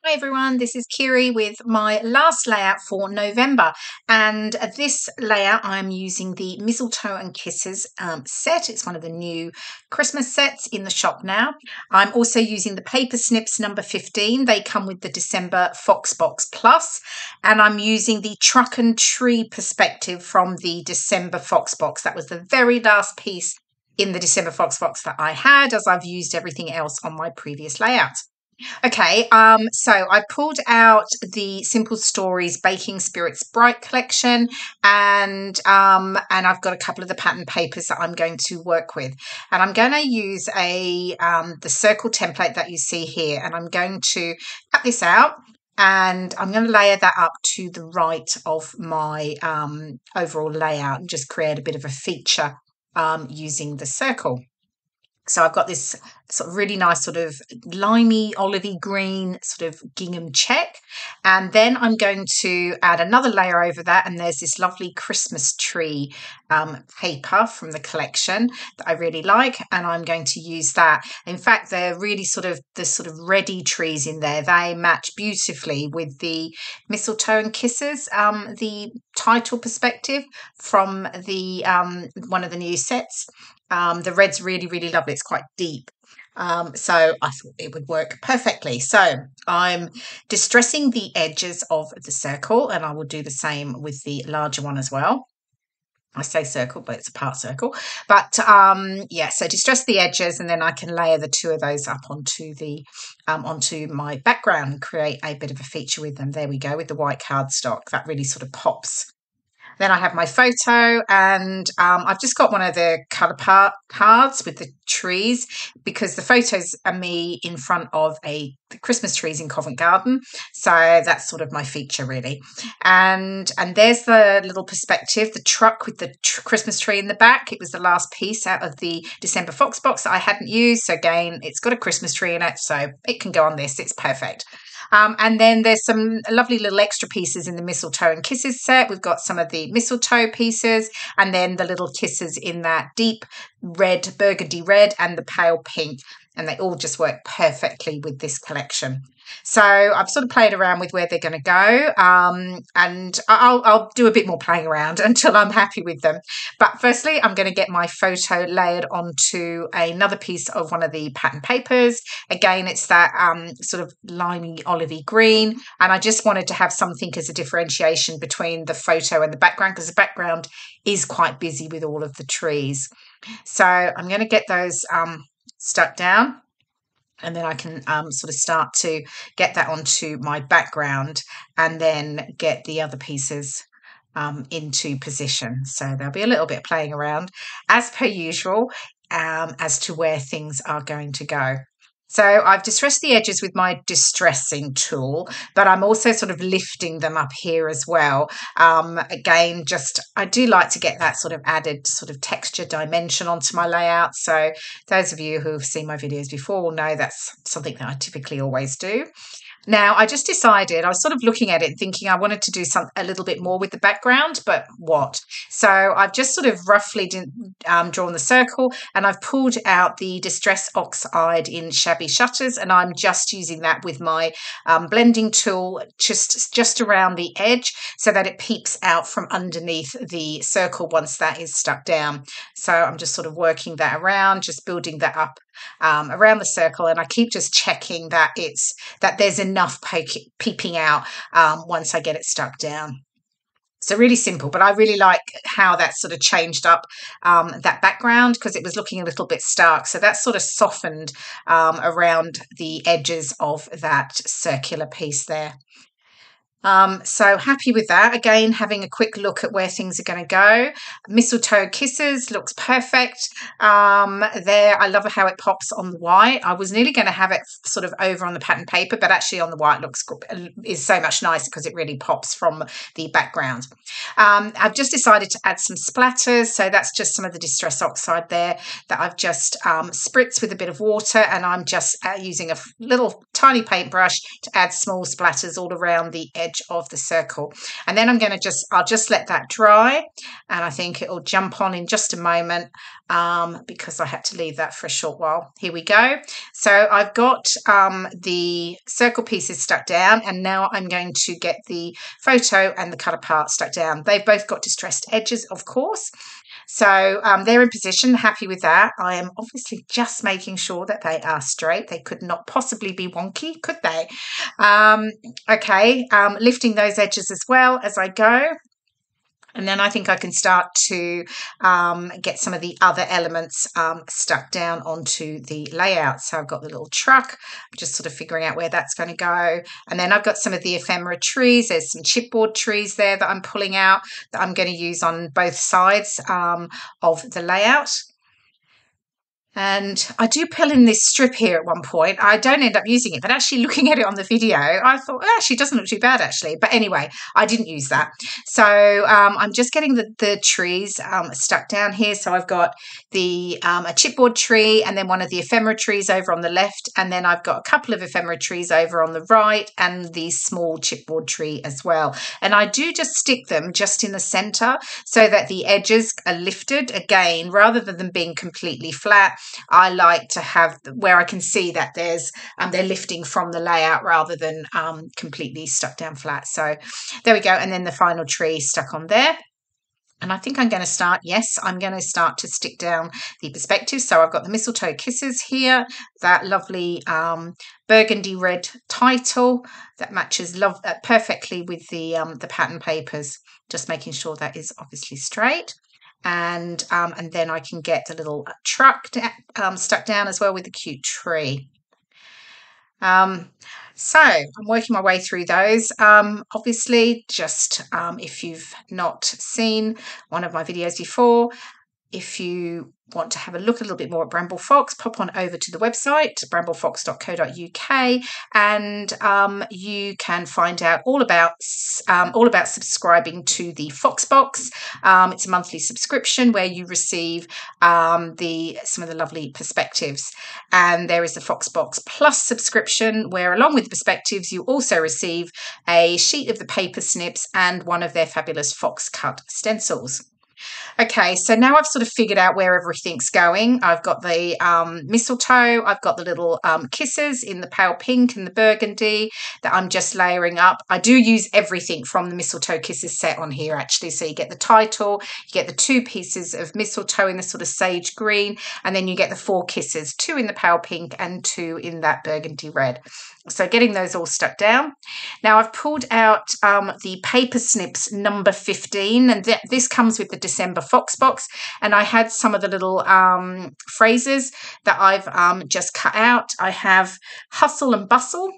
Hi everyone, this is Kirei with my last layout for November, and this layout I'm using the Mistletoe and Kisses set. It's one of the new Christmas sets in the shop now. I'm also using the Paper Snips number 15. They come with the December Fox Box Plus, and I'm using the Truck and Tree Perspective from the December Fox Box. That was the very last piece in the December Fox Box that I had, as I've used everything else on my previous layout. Okay, so I pulled out the Simple Stories Baking Spirits Bright collection, and I've got a couple of the pattern papers that I'm going to work with, and I'm going to use the circle template that you see here, and I'm going to cut this out. And I'm going to layer that up to the right of my overall layout and just create a bit of a feature using the circle. So I've got this sort of really nice sort of limey, olivey green sort of gingham check. And then I'm going to add another layer over that. And there's this lovely Christmas tree paper from the collection that I really like. And I'm going to use that. In fact, they're really the sort of ready trees in there. They match beautifully with the Mistletoe and Kisses, the title perspective from the one of the new sets. The red's really, really lovely. It's quite deep. So I thought it would work perfectly. So I'm distressing the edges of the circle, and I will do the same with the larger one as well. I say circle, but it's a part circle. But yeah, so distress the edges, and then I can layer the two of those up onto the onto my background and create a bit of a feature with them. There we go, with the white cardstock. That really sort of pops. Then I have my photo, and I've just got one of the colour cards with the trees, because the photos are me in front of the Christmas trees in Covent Garden. So that's sort of my feature, really. And there's the little perspective, the truck with the Christmas tree in the back. It was the last piece out of the December Fox Box that I hadn't used. So again, it's got a Christmas tree in it, so it can go on this. It's perfect. And then there's some lovely little extra pieces in the Mistletoe and Kisses set. We've got some of the mistletoe pieces, and then the little kisses in that deep red, burgundy red, and the pale pink. And they all just work perfectly with this collection. So I've sort of played around with where they're going to go, and I'll do a bit more playing around until I'm happy with them. But firstly, I'm going to get my photo layered onto another piece of one of the pattern papers. Again, it's that sort of limey, olivey green, and I just wanted to have something as a differentiation between the photo and the background, because the background is quite busy with all of the trees. So I'm going to get those stuck down, and then I can sort of start to get that onto my background, and then get the other pieces into position. So there'll be a little bit playing around as per usual as to where things are going to go. So I've distressed the edges with my distressing tool, but I'm also sort of lifting them up here as well. Again, I do like to get that sort of added sort of texture dimension onto my layout. So those of you who have seen my videos before will know that's something that I typically always do. Now, I just decided, I was sort of looking at it thinking I wanted to do a little bit more with the background, but what? So I've just sort of roughly drawn the circle, and I've pulled out the Distress Oxide in Shabby Shutters, and I'm just using that with my blending tool just around the edge, so that it peeps out from underneath the circle once that is stuck down. So I'm just sort of working that around, just building that up around the circle, and I keep just checking that there's enough peeping out once I get it stuck down. So really simple, but I really like how that sort of changed up that background, because it was looking a little bit stark. So that's sort of softened around the edges of that circular piece there. So happy with that. Again, having a quick look at where things are going to go. Mistletoe Kisses looks perfect. There, I love how it pops on the white. I was nearly going to have it sort of over on the pattern paper, but actually on the white is so much nicer because it really pops from the background. I've just decided to add some splatters. So that's just some of the Distress Oxide there that I've just spritzed with a bit of water, and I'm just using a little tiny paintbrush to add small splatters all around the edge edge of the circle. And then I'll just let that dry, and I think it'll jump on in just a moment because I had to leave that for a short while. Here we go. So I've got the circle pieces stuck down, and now I'm going to get the photo and the cut apart stuck down. They've both got distressed edges, of course. So they're in position, happy with that. I am obviously just making sure that they are straight. They could not possibly be wonky, could they? Okay, lifting those edges as well as I go. And then I think I can start to get some of the other elements stuck down onto the layout. So I've got the little truck, just sort of figuring out where that's going to go. And then I've got some of the ephemera trees. There's some chipboard trees there that I'm pulling out that I'm going to use on both sides of the layout. And I do pull in this strip here at one point. I don't end up using it, but actually looking at it on the video, I thought, well, actually, it doesn't look too bad, actually. But anyway, I didn't use that. So I'm just getting the trees stuck down here. So I've got a chipboard tree and then one of the ephemera trees over on the left. And then I've got a couple of ephemera trees over on the right and the small chipboard tree as well. And I do just stick them just in the center so that the edges are lifted again, rather than them being completely flat. I like to have where I can see that there's they're lifting from the layout rather than completely stuck down flat. So there we go. And then the final tree stuck on there. And I think I'm going to start to stick down the perspective. So I've got the Mistletoe Kisses here, that lovely burgundy red title that matches perfectly with the pattern papers. Just making sure that is obviously straight. And then I can get the little truck stuck down as well with the cute tree. So I'm working my way through those. Obviously, just if you've not seen one of my videos before, if you want to have a look a little bit more at Bramble Fox, pop on over to the website, bramble.fox.co.uk, and you can find out all about subscribing to the Fox Box. It's a monthly subscription where you receive some of the lovely perspectives. And there is the Fox Box Plus subscription, where along with the perspectives, you also receive a sheet of the paper snips and one of their fabulous Fox cut stencils. Okay, so now I've sort of figured out where everything's going. I've got the mistletoe, I've got the little kisses in the pale pink and the burgundy that I'm just layering up. I do use everything from the Mistletoe Kisses set on here, actually. So you get the title, you get the 2 pieces of mistletoe in the sort of sage green, and then you get the 4 kisses, 2 in the pale pink and 2 in that burgundy red. So getting those all stuck down. Now I've pulled out the Paper Snips number 15, and this comes with the December Fox Box. And I had some of the little phrases that I've just cut out. I have hustle and bustle,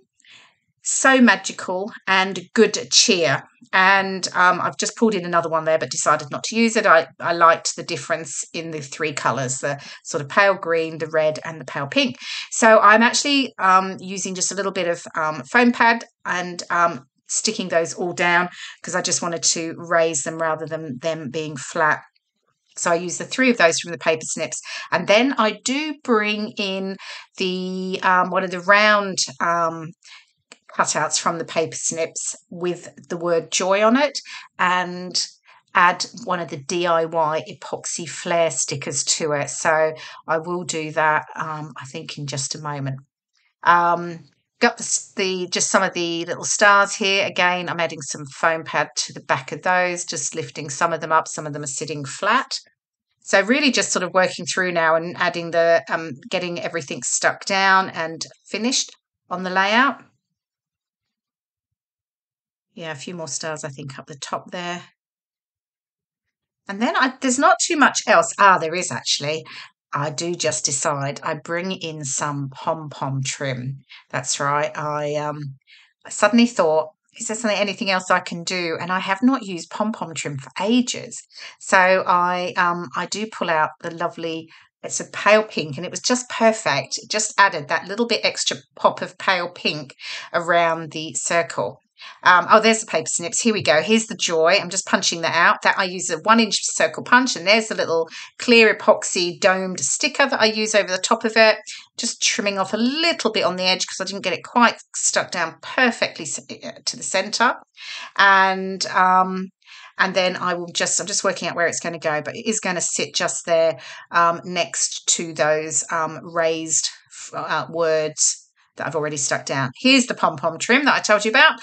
so magical, and good cheer. And I've just pulled in another one there, but decided not to use it. I liked the difference in the 3 colours, the sort of pale green, the red, and the pale pink. So I'm actually using just a little bit of foam pad and sticking those all down because I just wanted to raise them rather than them being flat. So I use the 3 of those from the Paper Snips. And then I do bring in the one of the round cutouts from the Paper Snips with the word joy on it, and add one of the DIY epoxy flair stickers to it. So I will do that, I think, in just a moment. Got just some of the little stars here. Again, I'm adding some foam pad to the back of those, just lifting some of them up. Some of them are sitting flat. So really just sort of working through now and adding getting everything stuck down and finished on the layout. Yeah, a few more stars, I think, up the top there. And then there's not too much else. There is actually. I do just decide I bring in some pom-pom trim. That's right. I suddenly thought, is there anything else I can do? And I have not used pom-pom trim for ages. So I do pull out the lovely, it's a pale pink, and it was just perfect. It just added that little bit extra pop of pale pink around the circle. Oh, there's the paper snips. Here we go. Here's the joy. I'm just punching that out. That I use a 1-inch circle punch, and there's the little clear epoxy domed sticker that I use over the top of it. Just trimming off a little bit on the edge because I didn't get it quite stuck down perfectly to the center. And then I'm just working out where it's going to go, but it is going to sit just there next to those raised words that I've already stuck down. Here's the pom-pom trim that I told you about.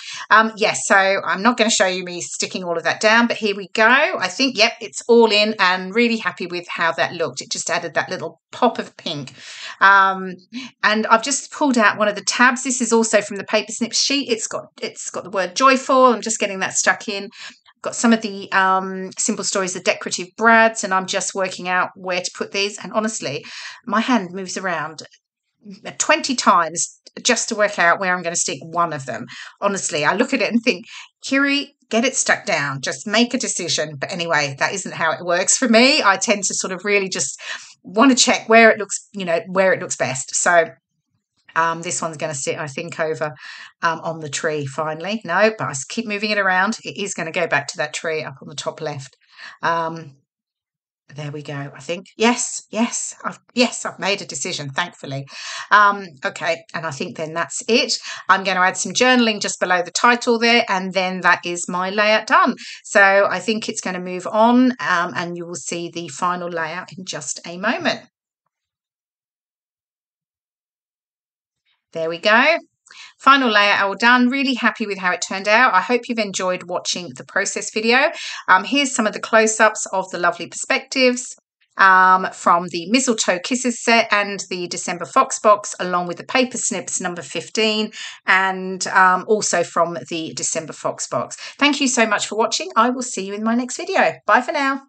Yes, so I'm not going to show you me sticking all of that down, but here we go. I think, yep, it's all in, and really happy with how that looked. It just added that little pop of pink. And I've just pulled out one of the tabs. This is also from the Paper Snips sheet. It's got the word joyful. I'm just getting that stuck in. Got some of the Simple Stories, the decorative brads, and I'm just working out where to put these. And honestly, my hand moves around 20 times just to work out where I'm going to stick one of them. Honestly, I look at it and think, Kirei, get it stuck down. Just make a decision. But anyway, that isn't how it works for me. I tend to sort of really just want to check where it looks, where it looks best. So this one's going to sit, I think, over on the tree finally. No, but I keep moving it around. It is going to go back to that tree up on the top left. There we go. I think yes, I've made a decision, thankfully. Okay, and I think then that's it. I'm going to add some journaling just below the title there, and then that is my layout done. So I think it's going to move on, and you will see the final layout in just a moment. There we go. Final layout all done. Really happy with how it turned out. I hope you've enjoyed watching the process video. Here's some of the close-ups of the lovely Perspectives from the Mistletoe Kisses set and the December Fox box, along with the Paper Snips number 15, and also from the December Fox box. Thank you so much for watching. I will see you in my next video. Bye for now.